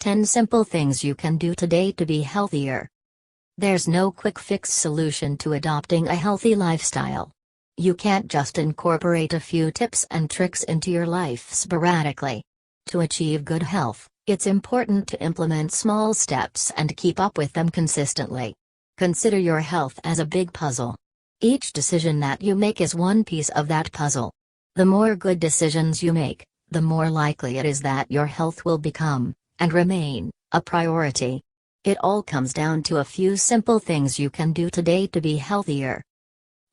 10 simple things you can do today to be healthier. There's no quick fix solution to adopting a healthy lifestyle. You can't just incorporate a few tips and tricks into your life sporadically. To achieve good health, it's important to implement small steps and keep up with them consistently. Consider your health as a big puzzle. Each decision that you make is one piece of that puzzle. The more good decisions you make, the more likely it is that your health will become, and remain, a priority. It all comes down to a few simple things you can do today to be healthier.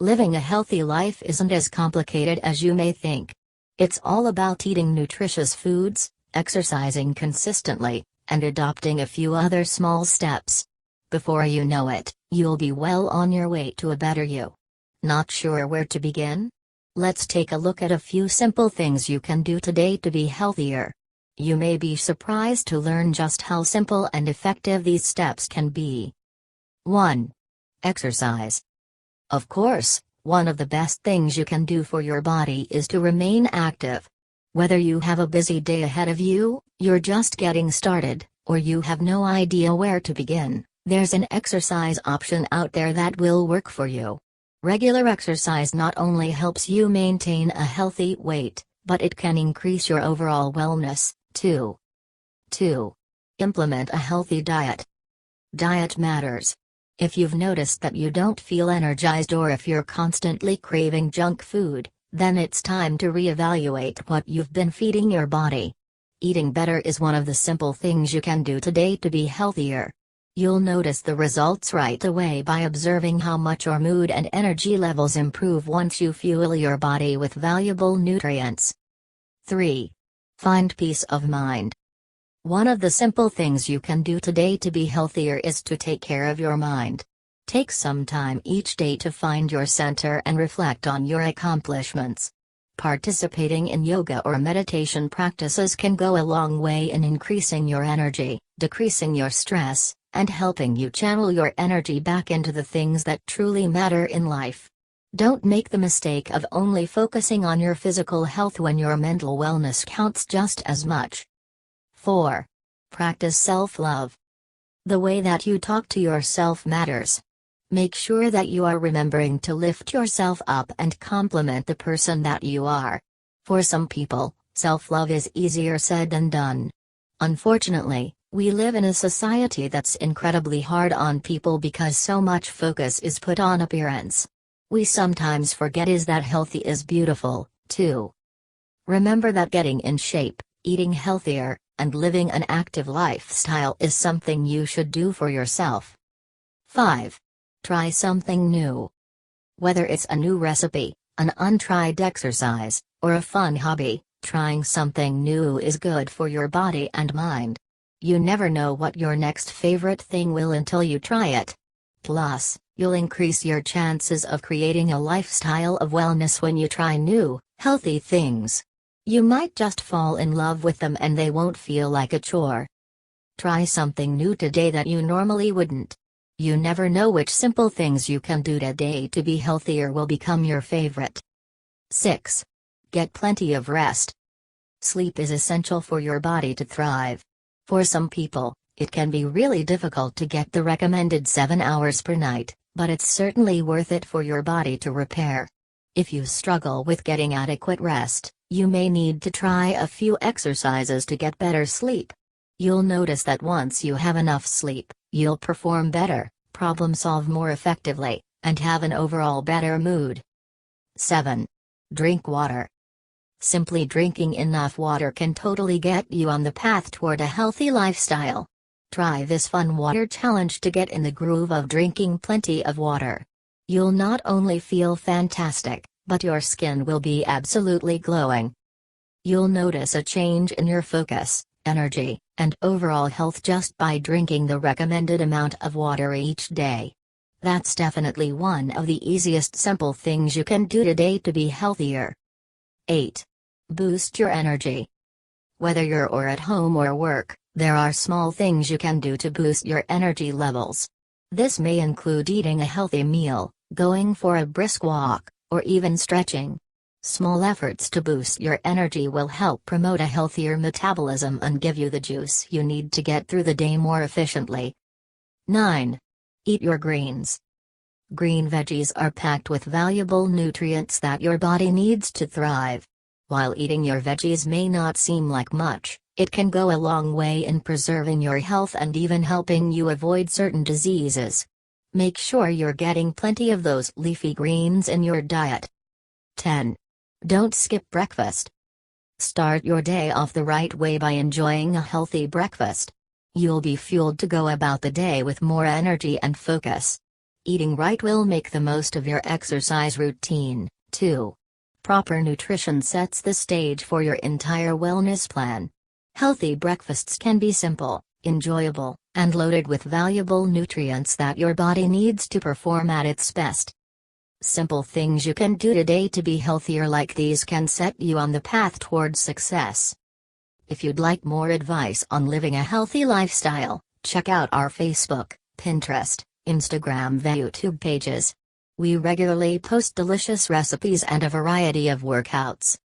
Living a healthy life isn't as complicated as you may think. It's all about eating nutritious foods, exercising consistently, and adopting a few other small steps. Before you know it, you'll be well on your way to a better you. Not sure where to begin? Let's take a look at a few simple things you can do today to be healthier. You may be surprised to learn just how simple and effective these steps can be. 1. Exercise. Of course, one of the best things you can do for your body is to remain active. Whether you have a busy day ahead of you, you're just getting started, or you have no idea where to begin, there's an exercise option out there that will work for you. Regular exercise not only helps you maintain a healthy weight, but it can increase your overall wellness, too. 2. Implement a healthy diet. Diet matters. If you've noticed that you don't feel energized or if you're constantly craving junk food, then it's time to reevaluate what you've been feeding your body. Eating better is one of the simple things you can do today to be healthier. You'll notice the results right away by observing how much your mood and energy levels improve once you fuel your body with valuable nutrients. 3. Find peace of mind. One of the simple things you can do today to be healthier is to take care of your mind. Take some time each day to find your center and reflect on your accomplishments. Participating in yoga or meditation practices can go a long way in increasing your energy, decreasing your stress, and helping you channel your energy back into the things that truly matter in life. Don't make the mistake of only focusing on your physical health when your mental wellness counts just as much. 4. Practice self-love. The way that you talk to yourself matters. Make sure that you are remembering to lift yourself up and compliment the person that you are. For some people, self-love is easier said than done. Unfortunately, we live in a society that's incredibly hard on people because so much focus is put on appearance. We sometimes forget that healthy is beautiful, too. Remember that getting in shape, eating healthier, and living an active lifestyle is something you should do for yourself. 5. Try something new. Whether it's a new recipe, an untried exercise, or a fun hobby, trying something new is good for your body and mind. You never know what your next favorite thing will until you try it. Plus, you'll increase your chances of creating a lifestyle of wellness when you try new, healthy things. You might just fall in love with them and they won't feel like a chore. Try something new today that you normally wouldn't. You never know which simple things you can do today to be healthier will become your favorite. 6. Get plenty of rest. Sleep is essential for your body to thrive. For some people, it can be really difficult to get the recommended 7 hours per night, but it's certainly worth it for your body to repair. If you struggle with getting adequate rest, you may need to try a few exercises to get better sleep. You'll notice that once you have enough sleep, you'll perform better, problem solve more effectively, and have an overall better mood. 7. Drink water. Simply drinking enough water can totally get you on the path toward a healthy lifestyle. Try this fun water challenge to get in the groove of drinking plenty of water. You'll not only feel fantastic, but your skin will be absolutely glowing. You'll notice a change in your focus, energy, and overall health just by drinking the recommended amount of water each day. That's definitely one of the easiest simple things you can do today to be healthier. 8. Boost your energy. Whether you're at home or work, there are small things you can do to boost your energy levels. This may include eating a healthy meal, going for a brisk walk, or even stretching. Small efforts to boost your energy will help promote a healthier metabolism and give you the juice you need to get through the day more efficiently. 9. Eat your greens. Green veggies are packed with valuable nutrients that your body needs to thrive. While eating your veggies may not seem like much, it can go a long way in preserving your health and even helping you avoid certain diseases. Make sure you're getting plenty of those leafy greens in your diet. 10. Don't skip breakfast. Start your day off the right way by enjoying a healthy breakfast. You'll be fueled to go about the day with more energy and focus. Eating right will make the most of your exercise routine, too. Proper nutrition sets the stage for your entire wellness plan. Healthy breakfasts can be simple, enjoyable, and loaded with valuable nutrients that your body needs to perform at its best. Simple things you can do today to be healthier like these can set you on the path towards success. If you'd like more advice on living a healthy lifestyle, check out our Facebook, Pinterest, Instagram and YouTube pages. We regularly post delicious recipes and a variety of workouts.